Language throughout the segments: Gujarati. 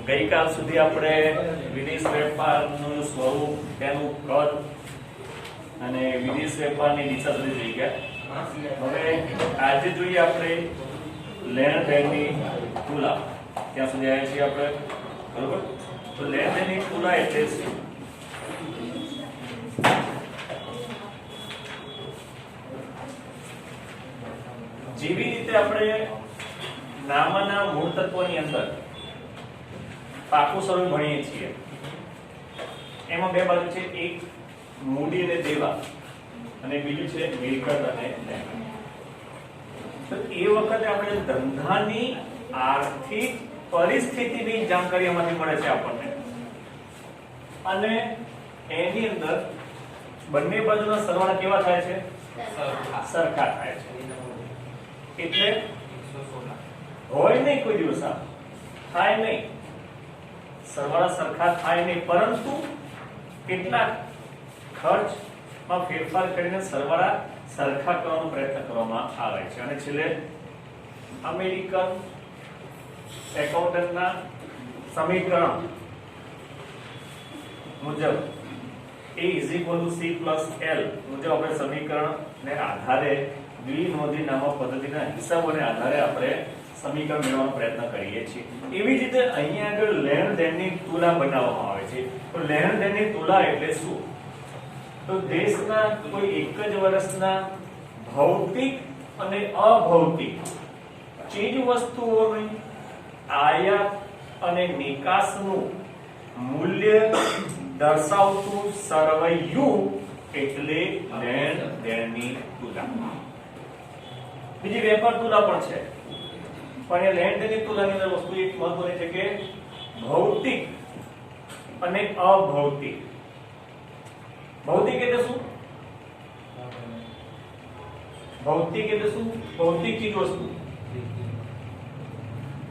ગઈકાલ સુધી આપણે વિદેશ વેપારનું સ્વરૂપ, તેનું કદ અને વિદેશ વેપારની દિશા સુધી જોઈ ગયા. હવે આજે જોઈએ આપણે લેણ દેણની તુલા. ત્યાં સુધી આવ્યા છીએ આપણે, બરોબર? તો લેણ દેણની તુલા એટલે શું? જેવી રીતે આપણે નામના મૂળ તત્વની અંદર પાકું સ્વરૂપ ભણીએ છીએ, એમાં બે બાજુ છે, એક મૂડી અને દેવા અને બીજું છે મિલકત અને દેવા. તો એ વખતે આપણે ધંધાની આર્થિક પરિસ્થિતિની જાણકારી એમાંથી મળે છે આપણને, અને એની અંદર બંને બાજુના સરવાળા કેવા થાય છે? સરખા થાય છે. એટલે હોય નહીં કોઈ દિવસ આ થાય નહીં, સરવાળા સરખા થાય નહીં, પરંતુ કેટલાક ખર્ચમાં ફેરફાર કરીને સરવાળા સરખા કરવાનો પ્રયત્ન કરવામાં આવે છે. અને છેલ્લે અમેરિકન એકાઉન્ટન્ટના સમીકરણ મુજબ A = C + L મુજબ આપણે સમીકરણને આધારે દ્વિનોંધી નામક પદ્ધતિના હિસાબોને આધારે આપણે સમીકરણ મેળવવાનો પ્રયત્ન કરીએ છીએ. એવી જ રીતે અહીંયા આગળ લેણ દેણની તુલા બનાવવામાં આવે છે. તો લેણ દેણની તુલા એટલે શું? તો દેશના કોઈ એક જ વર્ષના ભૌતિક અને અભૌતિક ચીજ વસ્તુઓની આયાત અને નિકાસનું મૂલ્ય દર્શાવતું સરવૈયું એટલે લેણ દેણની તુલા. બીજી વેપાર તુલા પણ છે, પણ એ લેણ દેણની તુલાની અંદર વસ્તુ એક મહત્વની છે કે ભૌતિક અને અભૌતિક. ભૌતિક એટલે શું? ભૌતિક એટલે શું? ભૌતિક ચીજ વસ્તુ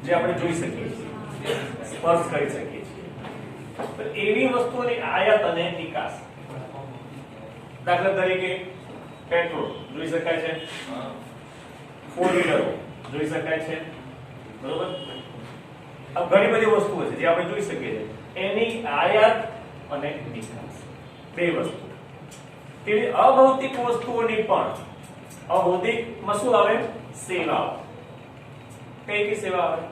જે આપણે જોઈ શકીએ છીએ, સ્પર્શ કરી શકીએ છીએ. તો એવી વસ્તુઓની આયાત અને નિકાસ. દાખલા તરીકે પેટ્રોલ જોઈ શકાય છે, ફોર વ્હીલરો જોઈ શકાય છે, બરોબર? આ ઘણી બધી વસ્તુઓ છે જે આપણે જોઈ શકીએ છીએ. એની આયાત અને નિકાસ બે વસ્તુ. તેવી અભૌતિક વસ્તુઓની પણ, અભૌતિકમાં શું આવે? સેવાઓ. કઈ કઈ સેવા આવે?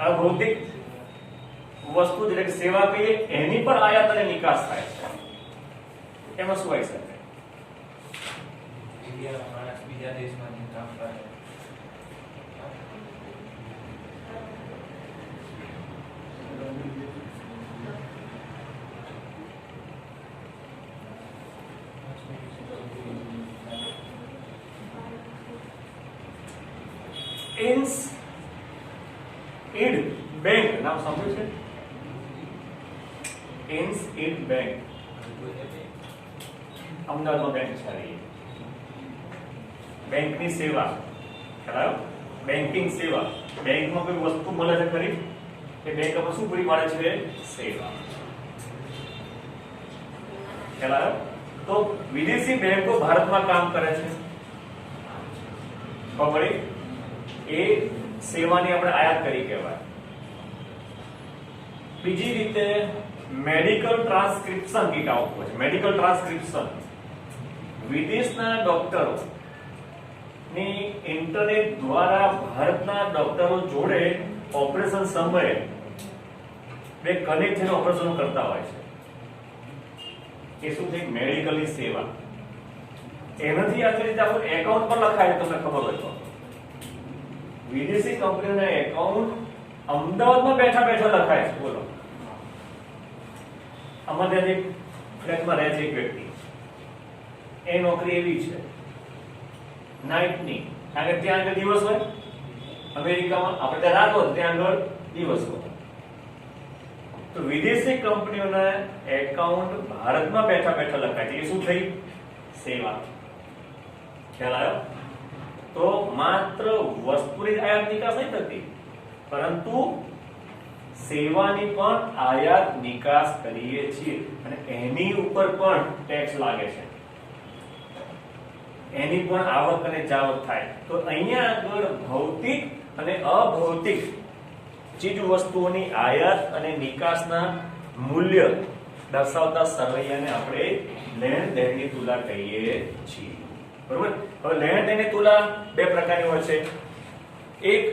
અભૌતિક વસ્તુ એટલે કે સેવા કહીએ, એની પણ આયાત અને નિકાસ થાય છે. એમાં શું આવી શકે? બીજા દેશમાં કામ કરે. INSEAD બેંક નામ સાંભળ્યું છે? INSEAD બેંક અમદાવાદમાં બેંક છે. બેંકની સેવા ખ્યાલ? બેંકિંગ સેવા. બેંકમાં કોઈ વસ્તુ મળે છે ખરી? એ બેંક આપણે શું પૂરી પાડે છે? સેવા. ખ્યાલ? તો વિદેશી બેંકો ભારતમાં કામ કરે છે, ખબર? એ સેવાની આપણે આયાત કરી કહેવાય. બીજી રીતે મેડિકલ ટ્રાન્સક્રિપ્શન કીટ આવતું હોય છે. મેડિકલ ટ્રાન્સક્રિપ્શન વિદેશના ડોક્ટરો ની ઇન્ટરનેટ દ્વારા ભારતના ડોક્ટરો જોડે ઓપરેશન સમયે બે કનેક્ટ થઈને ઓપરેશન કરતા હોય છે. એ શું છે? મેડિકલની સેવા. એનાથી આ રીતે આપણું એકાઉન્ટ પર લખાય, તમને ખબર હોય તો. વિદેશી કંપનીના એકાઉન્ટ અમદાવાદમાં બેઠા બેઠા લખાય છે. બોલો, અમારે ત્યાં ફ્લેટમાં રહે છે એક વ્યક્તિ, એ નોકરી એવી છે નાઇટની, કારણ કે ત્યાં આગળ દિવસ હોય. અમેરિકામાં આપણે ત્યાં રાત હોય, ત્યાં આગળ દિવસ હોય. તો વિદેશી કંપનીઓના એકાઉન્ટ ભારતમાં બેઠા બેઠા લખાય છે. એ શું થઈ? સેવા. ખ્યાલ આવ્યો? તો માત્ર વસ્તુની આયાત નિકાસ નહીં થતી, પરંતુ સેવાની પણ આયાત નિકાસ કરીએ છીએ, અને એની ઉપર પણ ટેક્સ લાગે છે. એની પણ આવક અને જાવક થાય. તો અહીંયા આગળ ભૌતિક અને અભૌતિક ચીજ વસ્તુઓની આયાત અને નિકાસના મૂલ્ય દર્શાવતા સરવૈયાને આપણે લેણ દેણની તુલા કહીએ છીએ. બરોબર. હવે લેણ દેણની તુલા બે પ્રકારની હોય છે. એક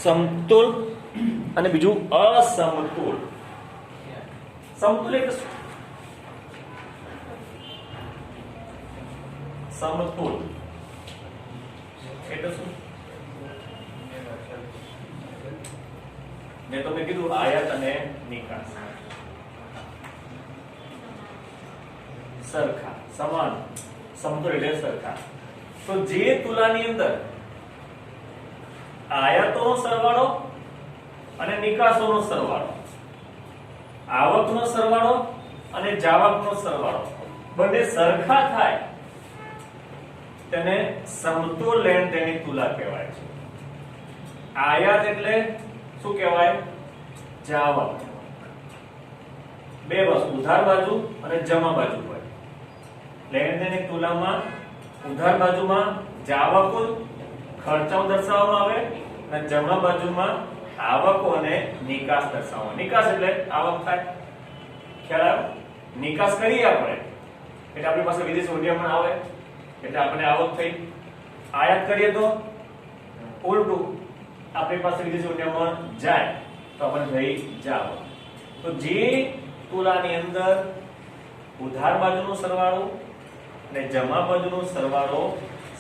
સમતુલ અને બીજું અસમતુલ. સમતુલ એટલે શું? સમતુલ એટલે શું? મેં તમને કીધું આયાત અને નિકાસ સરખા, સમાન. સમતુલ એટલે સરખા. તો જે તુલાની અંદર આયાતોનો સરવાળો અને નિકાસોનો સરવાળો, આવકનો સરવાળો અને જાવકનો સરવાળો બંને સરખા થાય તેને સમતુલ લેણ દેણની તુલા કહેવાય છે. આયાત એટલે શું કહેવાય? જાવક. બે વસ્તુ, ઉધાર બાજુ અને જમા બાજુ હોય. લેણ દેણની તુલામાં ઉધાર બાજુમાં જાવકો ખર્ચાઓ દર્શાવવામાં આવે અને જમા બાજુમાં આવકો અને નિકાસ દર્શાવવામાં. નિકાસ એટલે આવક થાય. ખ્યાલ આવ્યો? નિકાસ કરીએ આપણે એટલે આપણી પાસે વિદેશી મૂલ્યમાં આવે એટલે આપણે આવક થઈ. આયાત કરીએ તો ઉલટું, આપણી પાસે વિદેશી મૂલ્યમાં જાય તો આપણે થઈ જાવ. તો જે તુલાની અંદર ઉધાર બાજુનો સરવાળો અને જમા બાજુનો સરવાળો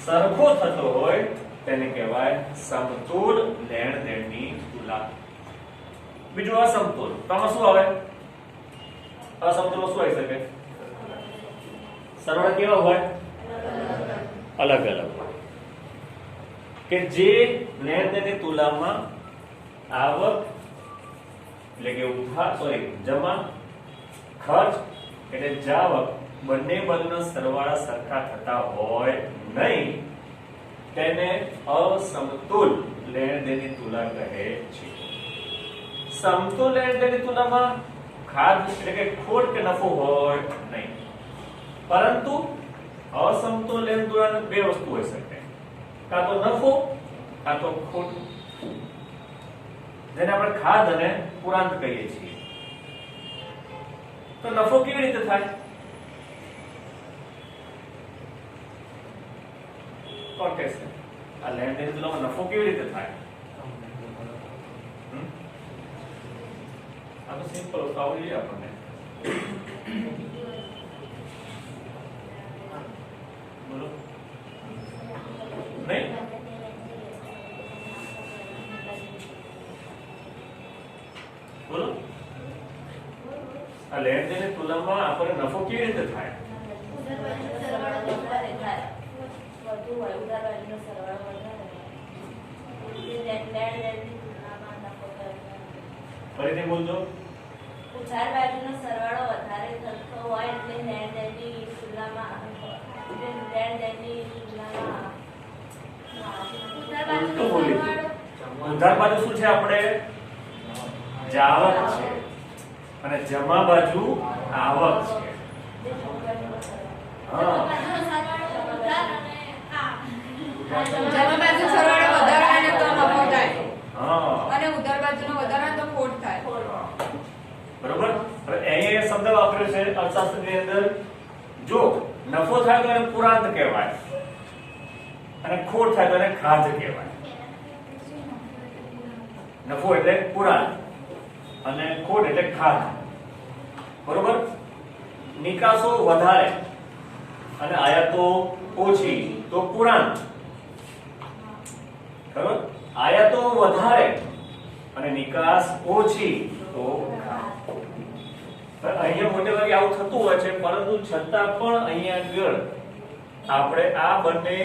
સરખો થતો હોય તેને કહેવાય સમતુલ લેણ દેણની તુલા. બીજું અસમતુલ. તો આમાં શું આવે? અસમતુલમાં શું આવી શકે? સરવાળા કેવા હોય? અલગ અલગ. કે જે લેણ દેણની તુલામાં આવક એટલે કે ઉધાર જમા, ખર્ચ એટલે જાવક બંને બાજુના સરવાળા સરખા થતા હોય નહીં તેને અસમતુલ લેણ દેણની તુલા કહે છે. સમતુલ લેણ દેણની તુલામાં ખાધ એટલે કે ખોટ કે નફો હોય નહીં. પરંતુ અસમતુલ લેણ તુલામાં બે વસ્તુ હોઈ શકે, કાં તો નફો કાં તો ખોટ, જેને આપણે ખાધ અને પુરાંત કહીએ છીએ. તો નફો કેવી રીતે થાય? કોણ કહેશે? આ લેણ દેણની તુલામાં નફો કેવી રીતે થાય? આ તો સિમ્પલ આવડી જાય આપણને. બોલો નહીં? બોલો. આ લેણ દેણની તુલામાં આપણને નફો કેવી રીતે થાય? ફરીથી બોલજો. ઉધાર બાજુનો સરવાળો વધારે થતો હોય એટલે લેણ દેણની તુલનામાં ઉધાર બાજુ શું છે? આપણે જાવક છે અને જમા બાજુ આવક છે. હા, જમા બાજુ સરવાળો વધારે તો નફો થાય હા, અને ઉધાર બાજુનો વધારે તો ખોટ થાય. બરોબર. હવે અહીંયા શબ્દ વાપર્યો છે અર્થશાસ્ત્રની અંદર. જો નફો થાય તો એને પુરાંત કહેવાય અને ખોટ થાય તો એને ખાધ કહેવાય. નફો એટલે પુરાંત અને ખોટ એટલે ખાધ. બરોબર. નિકાસો વધારે અને આયાતો ઓછી તો પુરાંત. બરોબર. આયાતો વધારે અને નિકાસ ઓછી તો ખાધ. અહીંયા મોટે ભાગે આવું થતું હોય છે, પરંતુ છતાં પણ અહીંયા આગળ આપણે આ બંને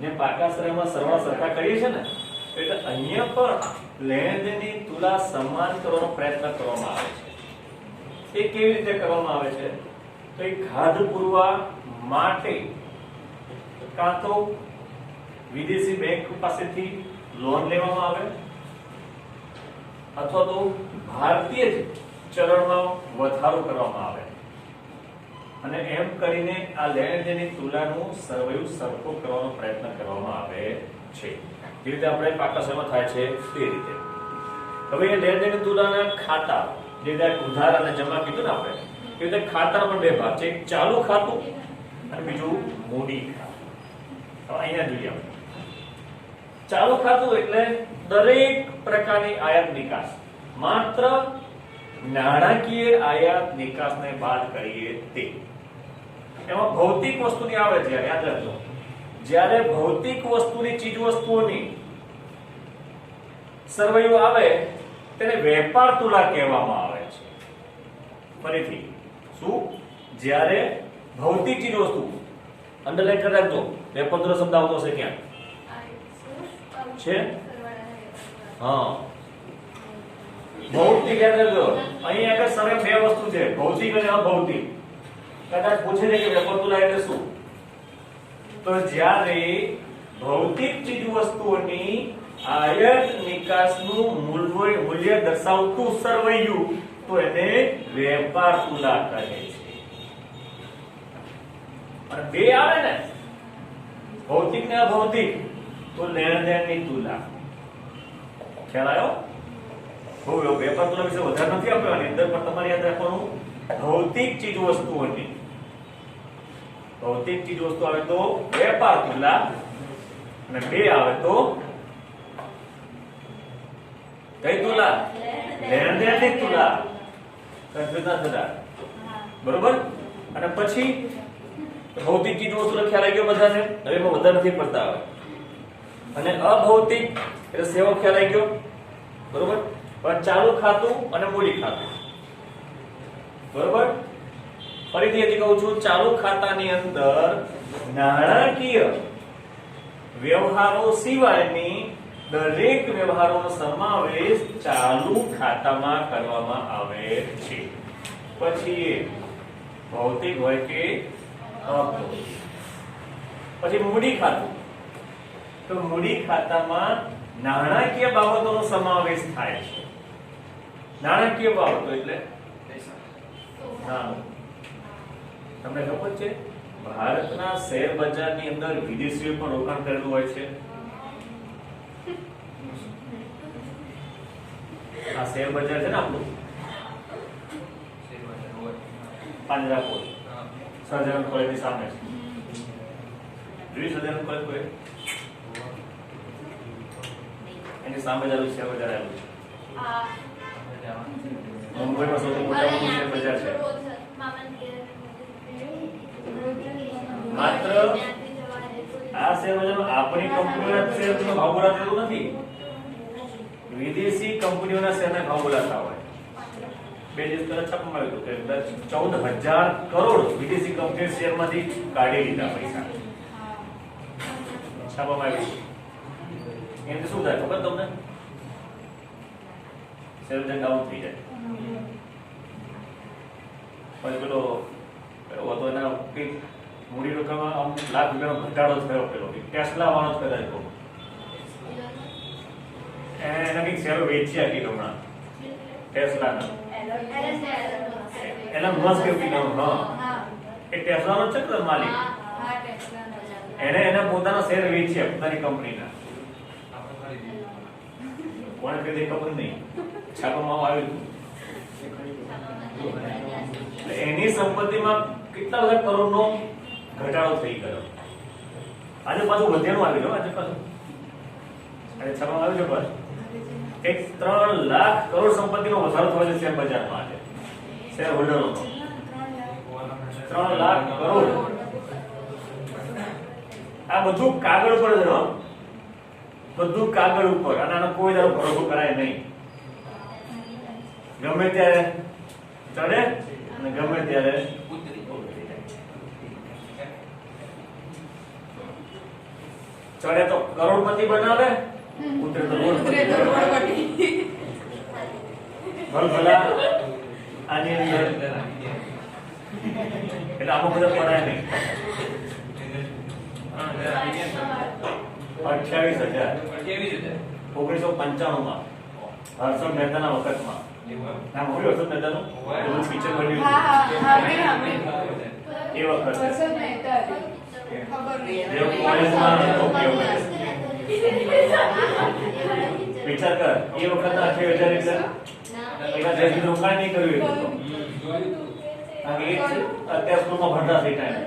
જે પાકાશ્રયમાં સરવાળા સરખા કરીએ છીએ ને, એટલે અહીંયા પણ લેણ દેણની તુલા સમાન કરવાનો પ્રયત્ન કરવામાં આવે છે. એ કેવી રીતે કરવામાં આવે છે? તો એ ખાધ પુરવા માટે કાં તો વિદેશી બેંક પાસેથી લોન લેવામાં આવે અથવા તો ભારતીય ચલણમાં વધારો કરવામાં આવે. અને એમ કરીને આ લેણ દેણની તુલાનું સરવૈયું સરખું કરવાનો પ્રયત્ન કરવામાં આવે છે. જે રીતે આપણે પાકા સમયમાં થાય છે તે રીતે. હવે એ લેણ દેણની તુલાના ખાતા, જે રીતે ઉધાર અને જમા કીધું ને આપણે, એ રીતે ખાતાના પણ બે ભાગ છે, એક ચાલુ ખાતું અને બીજું મૂડી ખાતું. હવે અહીંયા જોઈએ આપણે. ચાલુ ખાતું એટલે દરેક પ્રકારની આયાત નિકાસ, માત્ર નાણાકીય આયાત નિકાસને બાદ કરીએ તે. એમાં ભૌતિક વસ્તુની આવે છે, યાદ રાખજો. જ્યારે ભૌતિક વસ્તુની, ચીજ વસ્તુઓની સરવૈયું આવે તેને વેપાર તુલા કહેવામાં આવે છે. ફરીથી શું? જ્યારે ભૌતિક ચીજ વસ્તુ, અંડરલાઈન કરી રાખજો, વેપાર તુલા શબ્દ આવતો હશે ક્યાં છે? હા, ભૌતિક યાદ રાખજો. અહીં આગળ સરળ બે વસ્તુ છે, ભૌતિક અને અભૌતિક. કદાચ પૂછે છે કે વેપાર તુલા એટલે શું? તો જ્યારે ભૌતિક ચીજ વસ્તુઓની આયાત નિકાસનું મૂલ્ય દર્શાવતું સરવૈયું, તો એને વેપાર તુલા કહે છે. અને બે આવે ને, ભૌતિક ને અભૌતિક, તો લેણ દેણની તુલા. ખ્યાલ આવ્યો? બહુ વેપાર તુલા વિશે વધારે નથી આપવાની, અંદર પણ તમારે યાદ રાખવાનું ભૌતિક ચીજ વસ્તુઓની, ભૌતિક ચીજ વસ્તુ આવે તો વેપાર તુલા, અને બે આવે તો કઈ તુલા? લેણ દેણની તુલા. કન્ફ્યુઝ ના થતા, બરોબર? અને પછી ભૌતિક ચીજ વસ્તુ ખ્યાલ આવી ગયો બધાને? હવે એમાં વધારે નથી પડતા આવે. અને અભૌતિક એટલે સેવો ખ્યાલ આવી ગયો, બરોબર? પણ ચાલુ ખાતું અને મૂડી ખાતું, બરોબર? ફરીથી હજી કહું છું, ચાલુ ખાતાની અંદર નાણાકીય વ્યવહારો સિવાયની દરેક વ્યવહારોનો સમાવેશ ચાલુ ખાતામાં કરવામાં આવે છે. પછી એ ભૌતિક હોય કે અભૌતિક. પછી મૂડી ખાતું, તો મૂડી ખાતામાં નાણાકીય બાબતોનો સમાવેશ થાય છે. નાણાકીય બાબતો એટલે તમને ખબર છે ભારતના શેર બજારની અંદર વિદેશીઓ પણ રોકાણ કરેલું હોય છે. આ શેર બજાર છે ને આપણું પાંજરાપોળ, સહજાનંદ કોલેજની સામે છે. જોઈ સહજાનંદ કોલેજ કોઈ? એની સામે જ શેર બજાર આવેલું છે. મુંબઈમાં સૌથી મોટામાં શેર બજાર છે. માત્ર આ શેર બજારમાં આપણી કંપનીઓના શેરનો ભાવ બોલાતો નથી, વિદેશી કંપનીઓના શેરના ભાવ બોલાતા હોય. બે દિવસ પહેલા છાપવામાં આવ્યું કે 14,000 કરોડ વિદેશી કંપનીઓ શેરમાંથી કાઢી લીધા પૈસા. છાપવામાં આવ્યું. એનાથી શું થાય ખબર તમને? શેર બજાર ડાઉન થઈ જાય. પછી પેલો હતો એના કંઈક મૂડી રોકાણમાં અમુક લાખ રૂપિયાનો ઘટાડો થયો. પેલો ટેસ્લા વાળો જ કદાચ કહું, એના કંઈક શેરો વેચ્યા કીધો હમણાં ટેસ્લાના. એના મસ્ત એવું કીધું. હા, એ ટેસ્લાનો છે ને માલિક, એને એના પોતાના શેર વેચ્યા પોતાની કંપનીના. કોણે કીધી ખબર નહીં, છાપવામાં આવ્યું. એની સંપત્તિમાં કેટલા બધા કરોડનો ઘટાડો થઈ ગયો. આજે પાછું વધેલું આવી ગયું. આજે પાછું આજે છાપવામાં આવ્યું છે બસ એક 3 લાખ કરોડ સંપત્તિનો વધારો થયો છે શેર બજારમાં. આજે શેર હોલ્ડરોનો 3 લાખ કરોડ. આ બધું કાગળ પર છે, બધું કાગળ ઉપર. અને આનો કોઈ દાડો ભરોસો કરાય નહીં. ગમે ત્યારે ચડે અને ગમે ત્યારે ચડે તો કરોડપતિ બનાવે, ઉતરે તો રોડપતિ. ભલા આની અંદર એટલે આમાં બધા પડાય નહીં. 28,000 1995 માં હર્ષદ મહેતાના વખતમાં. નામ હોય હર્ષદ મહેતાનું? પિક્ચર બન્યું. એ વખતે વર્ષ મહેતા હતી. ખબર નહીં. જે કોલેજમાં ઉપયોગ કરે. વિચાર કર એ વખત 8000 એટલે એવા જે રોકાણ નહીં કર્યું એટલું તો. કારણ કે એ અત્યારે સ્કૂલમાં ભણતા થઈ ટાઈમ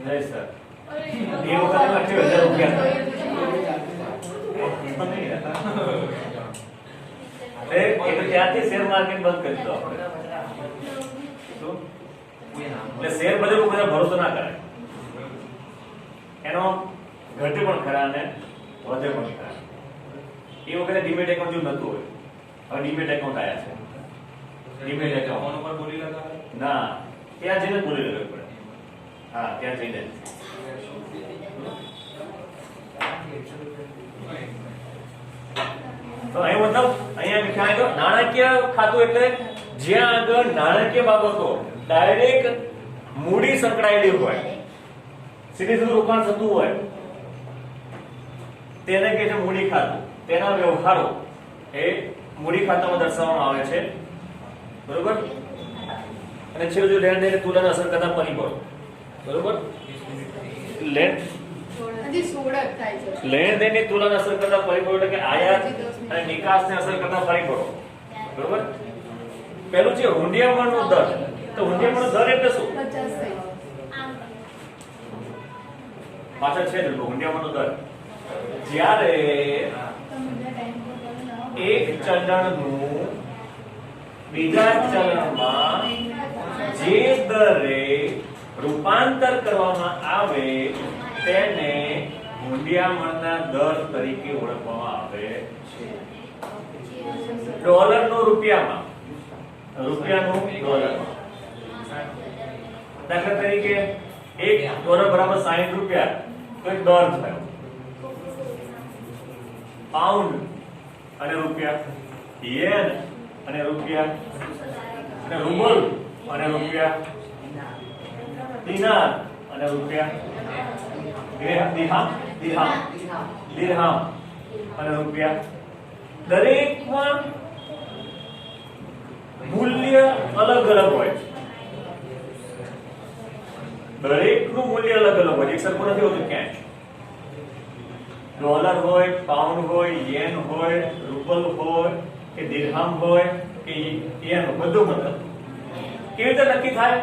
જય સર એ વખતે 8000 રૂપિયા એ તો ત્યાંથી શેર માર્કેટ બંધ કરી દો આપણે. શું? એટલે શેર બજાર ઉપર ભરોસો ના કરાય. એનો ઘટે પણ ખરા અને વધે પણ ખરા. એ વખતે ડીમેટ એકાઉન્ટ જેવું નતું હોય. હવે ડીમેટ એકાઉન્ટ આયા છે. ડીમેટ એકાઉન્ટ ફોન ઉપર બોલી લગાવે ના ત્યાં જઈને બોલી લગાવવી પડે. હા ત્યાં જઈને તો અહીં મતલબ અહીંયા ખ્યાલ આવ્યો નાણાકીય ખાતું એટલે જ્યાં આગળ નાણાકીય બાબતો ડાયરેક્ટ મૂડી સંકળાયેલી હોય સીધું રોકાણ થતું હોય તેને કહે છે મૂડી ખાતું. તેના વ્યવહારો એ મૂડી ખાતામાં દર્શાવવામાં આવે છે બરોબર. અને છેલ્લું જો લેણ દેણ તુલનાને અસર કરતા પરિબળો બરોબર. લેણ હજી 16 જ થાય છે. લેણ દેણની તુલનાને અસર કરતા પરિબળો એટલે કે આયાત અને નિકાસને અસર કરતા પરિબળો બરોબર. પહેલું છે હુંડિયામણનો દર. તો હુંડિયામણનો દર એટલે શું? 50 થઈ. પાછળ છે જ હુંડિયામણનો દર. જ્યારે એક ચલણનું બીજા ચલણમાં જે દરે રૂપાંતર કરવામાં આવે તેને હુંડિયામણના દર તરીકે ઓળખવામાં આવે છે. ડોલરનો રૂપિયામાં રૂપિયાનું ડોલરમાં દાખલા તરીકે $1 બરાબર 60 રૂપિયા તો એક દર થયો. પાઉન્ડ અને રૂપિયા, યેન અને રૂપિયા, અને રૂબલ અને રૂપિયા, દિનાર અને રૂપિયા, દિરહામ અને રૂપિયા. દરેકમાં મૂલ્ય અલગ અલગ હોય છે. દરેકનું મૂલ્ય અલગ અલગ હોય, એક સરખું નથી હોતું ક્યાંય. ડોલર હોય, પાઉન્ડ હોય, યેન હોય, રૂબલ હોય કે દિરહામ હોય કે યેન, બધું મતલબ કેવી રીતે નક્કી થાય?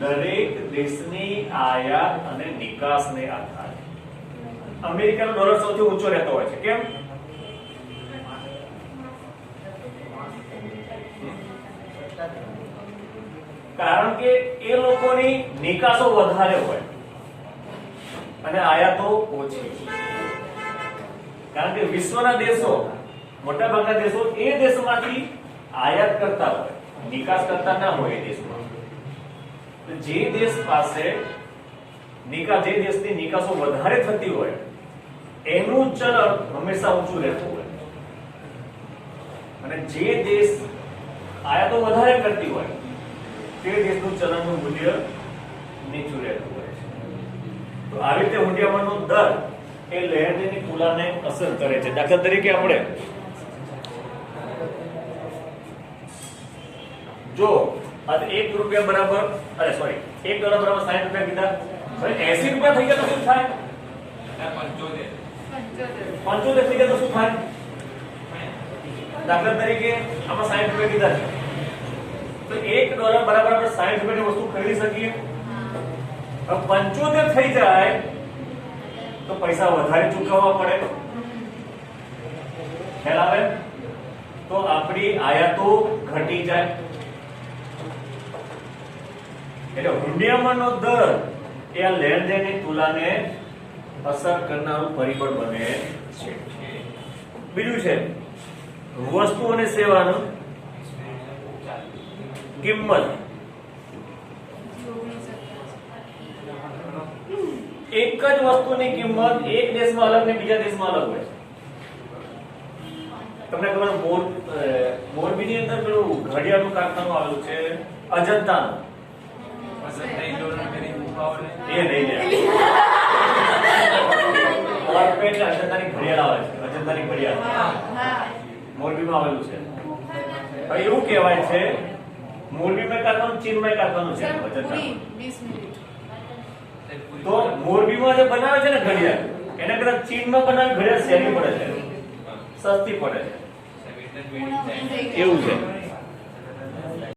દરેક દેશની આયાત અને નિકાસને આધારે. અમેરિકાનો ડોલર સૌથી ઊંચો રહેતો હોય છે. કેમ? કારણ કે એ લોકોની નિકાસો વધારે હોય અને આયાતો ઓછી. કારણ કે વિશ્વના દેશો, મોટા ભાગના દેશો એ દેશમાંથી આયાત કરતા હોય, નિકાસ કરતા ના હોય એ દેશમાં. તો જે દેશ પાસે નિકાસ, જે દેશની નિકાસો વધારે થતી હોય એનું ચલણ હંમેશા ઊંચું રહેતું હોય, અને જે દેશ આયાતો વધારે કરતી હોય તે દેશનું ચલણનું મૂલ્ય નીચું રહેતું હોય છે. તો આવી રીતે હુંડિયામણનો દર એ લેણ દેણની તુલનાને અસર કરે છે. દાખલા તરીકે આપણે જો આ $1 બરાબર, અરે સોરી, $1 બરાબર 60 રૂપિયા કીધા, હવે 80 રૂપિયા થઈ ગયા તો શું થાય? 75 થઈ ગયા તો શું થાય? દાખલા તરીકે આમાં 60 રૂપિયા કીધા છે, તો $1 બરાબર આપણે 60 રૂપિયાની વસ્તુ ખરીદી શકીએ. હવે 75 થઈ જાય તો પૈસા વધારે ચૂકવવા પડે. ખ્યાલ આવે? તો આપણી આયાતો ઘટી જાય. એટલે હુંડિયામણનો દર એ આ લેણ દેણની તુલનાને અસર કરનારું પરિબળ બને છે. બીજું છે વસ્તુ અને સેવાનું કિંમત. એક જ વસ્તુની કિંમત એક દેશમાં અલગ ને બીજા દેશમાં અલગ હોય. તમને ખબર મોરબીની અંદર પેલું ઘડિયાળનું કારખાનું આવેલું છે અજંતાનું. એ નહીં લે અજંતાની ઘડિયાળ આવે છે. અજંતાની ઘડિયાળ મોરબીમાં આવેલું છે. હવે એવું કહેવાય છે મોરબીમાં કારખાનું ચીનમાં કારખાનું છે સર વજન પૂરી નાખવાનું. 20 મિનિટ તો મોરબીમાં જે બનાવે છે ને ઘડિયાળ એના કરતા ચીનમાં બનાવે ઘડિયાળ સહેલી પડે છે, સસ્તી પડે છે. સાહેબ, એટલે જ વેડિંગ પૂર્ણ થાય. થઈ ગયું. એવું છે.